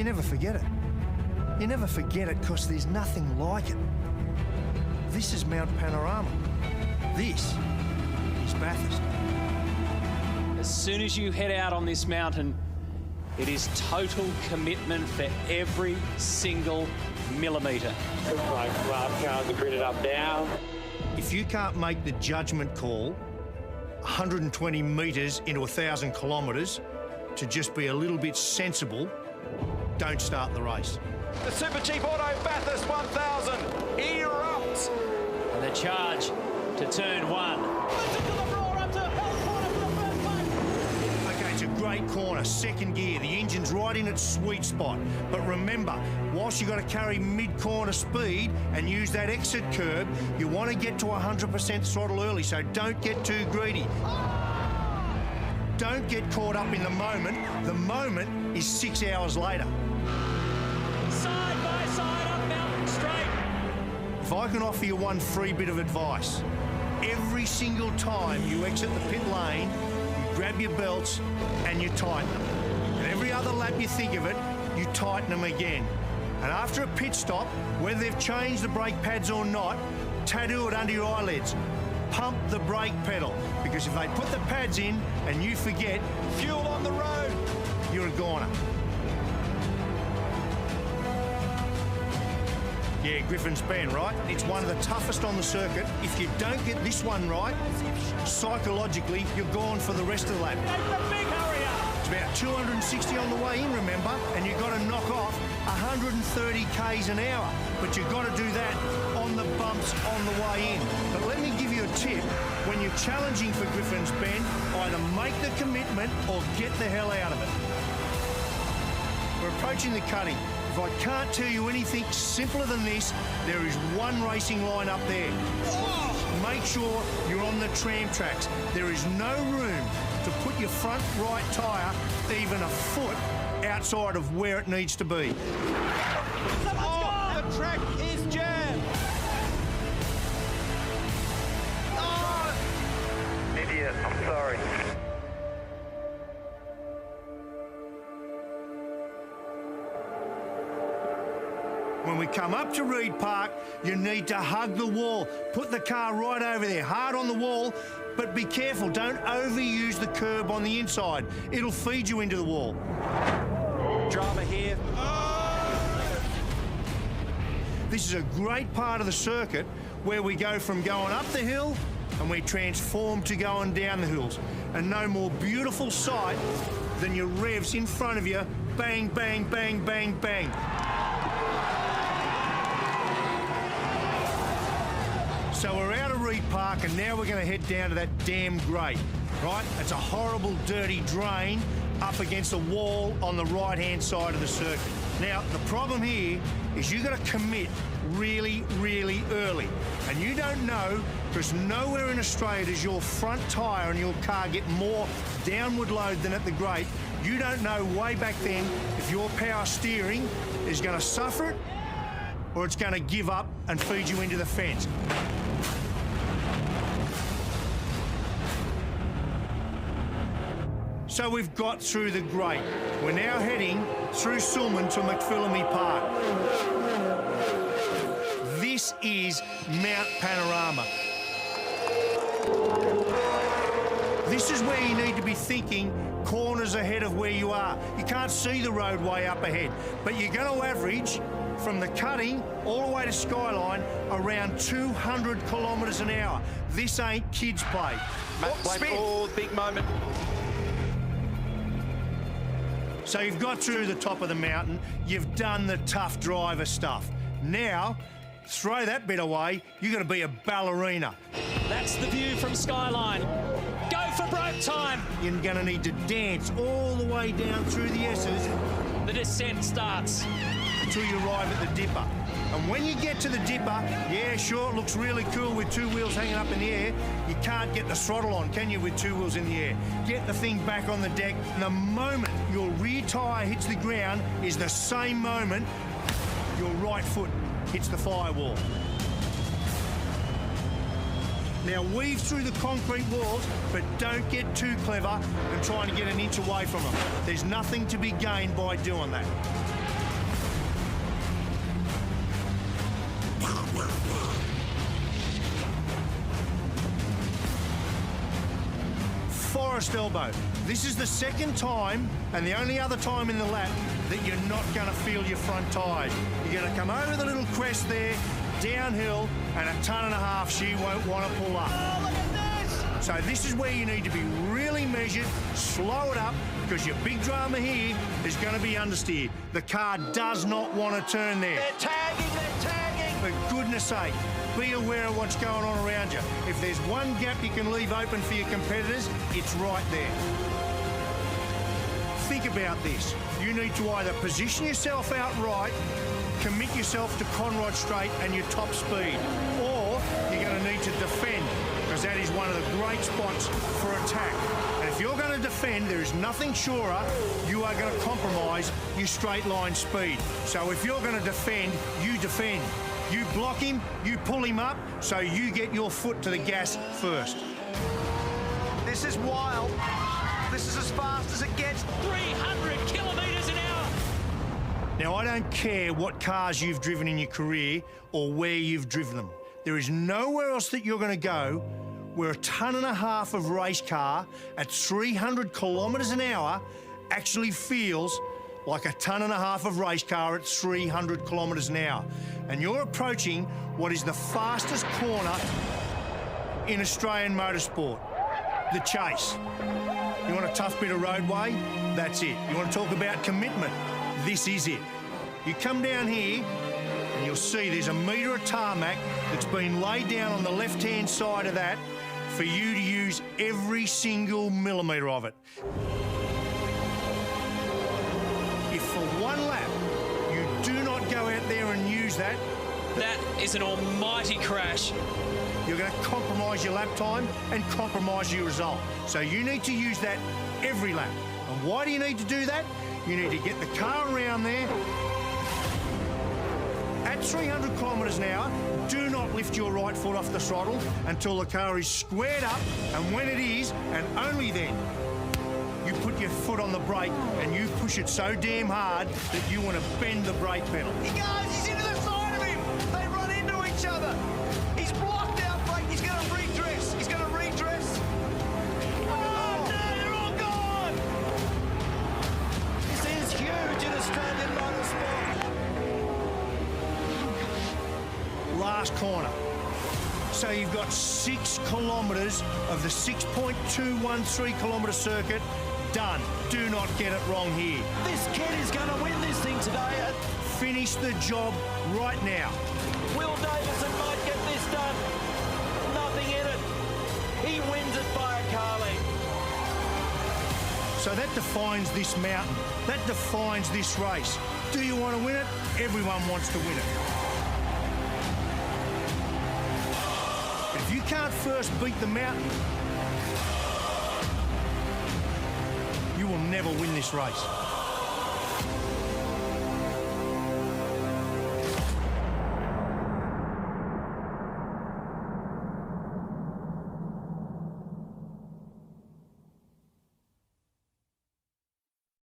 never forget it. You never forget it because there's nothing like it. This is Mount Panorama. This is Bathurst. As soon as you head out on this mountain, it is total commitment for every single millimetre. Looks like last cars are gridded up now. If you can't make the judgment call 120 metres into 1,000 kilometres to just be a little bit sensible, don't start the race. The Super Cheap Auto Bathurst 1000 erupts. And the charge to turn one. Okay, it's a great corner, second gear. The engine's right in its sweet spot. But remember, whilst you've got to carry mid-corner speed and use that exit curb, you want to get to 100% throttle early, so don't get too greedy. Don't get caught up in the moment. The moment is 6 hours later. Side by side up mountain straight. If I can offer you one free bit of advice, every single time you exit the pit lane, you grab your belts and you tighten them. And every other lap you think of it, you tighten them again. And after a pit stop, whether they've changed the brake pads or not, tattoo it under your eyelids. Pump the brake pedal, because if they put the pads in and you forget, Fuel on the road. you're a goner. Yeah, Griffin's Bend, right? It's one of the toughest on the circuit. If you don't get this one right, psychologically, you're gone for the rest of the lap. Big hurry up. It's about 260 on the way in, remember, and you've got to knock off 130 k's an hour. But you've got to do that on the bumps on the way in. But let me give you a tip. When you're challenging for Griffin's Bend, either make the commitment or get the hell out of it. We're approaching the cutting. If I can't tell you anything simpler than this, there is one racing line up there. Make sure you're on the tram tracks. There is no room to put your front right tyre even a foot outside of where it needs to be. Oh, the track is jammed. Oh. Idiot, I'm sorry. When we come up to Reed Park, you need to hug the wall. Put the car right over there, hard on the wall, but be careful, don't overuse the curb on the inside. It'll feed you into the wall. Drama here. This is a great part of the circuit where we go from going up the hill and we transform to going down the hills. And no more beautiful sight than your revs in front of you, bang, bang, bang, bang, bang. So we're out of Reed Park and now we're going to head down to that damn grate, right? It's a horrible, dirty drain up against a wall on the right-hand side of the circuit. Now, the problem here is you've got to commit really, really early. And you don't know, because nowhere in Australia does your front tyre on your car get more downward load than at the grate. You don't know way back then if your power steering is going to suffer it or it's going to give up and feed you into the fence. So we've got through the grate. We're now heading through Sulman to McPhillamy Park. This is Mount Panorama. This is where you need to be thinking corners ahead of where you are. You can't see the roadway up ahead, but you're going to average from the cutting all the way to Skyline around 200 kilometres an hour. This ain't kids' play. Oh, big moment. So you've got through the top of the mountain, you've done the tough driver stuff. Now, throw that bit away, you've got to be a ballerina. That's the view from Skyline. Go for broke time. You're going to need to dance all the way down through the S's. The descent starts. Until you arrive at the dipper. And when you get to the dipper, yeah, sure, it looks really cool with two wheels hanging up in the air. You can't get the throttle on, can you, with two wheels in the air? Get the thing back on the deck. And the moment your rear tyre hits the ground is the same moment your right foot hits the firewall. Now weave through the concrete walls, but don't get too clever and trying to get an inch away from them. There's nothing to be gained by doing that. forest elbow. This is the second time and the only other time in the lap that you're not going to feel your front tyres. You're going to come over the little crest there, downhill, and 1.5 tons she won't want to pull up. Oh, look at this! So this is where you need to be really measured, slow it up, because your big drama here is going to be understeer. The car does not want to turn there. They're tagging, they're tagging! For goodness sake, be aware of what's going on around you. If there's one gap you can leave open for your competitors, it's right there. Think about this. You need to either position yourself out right, commit yourself to Conrod Straight and your top speed, or you're going to need to defend, because that is one of the great spots for attack. And if you're going to defend, there is nothing surer you are going to compromise your straight line speed. So if you're going to defend, you defend. You block him, you pull him up, so you get your foot to the gas first. This is wild. This is as fast as it gets. 300 kilometres an hour. Now, I don't care what cars you've driven in your career or where you've driven them. There is nowhere else that you're going to go where 1.5 tons of race car at 300 kilometres an hour actually feels like 1.5 tons of race car at 300 kilometres an hour. And you're approaching what is the fastest corner in Australian motorsport, the Chase. You want a tough bit of roadway? That's it. You want to talk about commitment? This is it. You come down here and you'll see there's 1 metre of tarmac that's been laid down on the left-hand side of that for you to use every single millimetre of it. If for one lap you do not go out there and use that, That is an almighty crash. you're going to compromise your lap time and compromise your result. So you need to use that every lap. And why do you need to do that? You need to get the car around there. At 300 kilometres an hour, do not lift your right foot off the throttle until the car is squared up, and when it is, and only then, you put your foot on the brake and you push it so damn hard that you want to bend the brake pedal. He goes, he's into the side of him. They run into each other. He's blocked out brake. He's going to redress. He's going to redress. Oh, no, they're all gone. This is huge in Australian motorsport. Last corner. So you've got 6 kilometres of the 6.213 kilometre circuit done. Do not get it wrong here. This kid is going to win this thing today. Finish the job right now. Will Davison might get this done. Nothing in it. He wins it by a car length. So that defines this mountain. That defines this race. Do you want to win it? Everyone wants to win it. If you can't first beat the mountain, you will never win this race.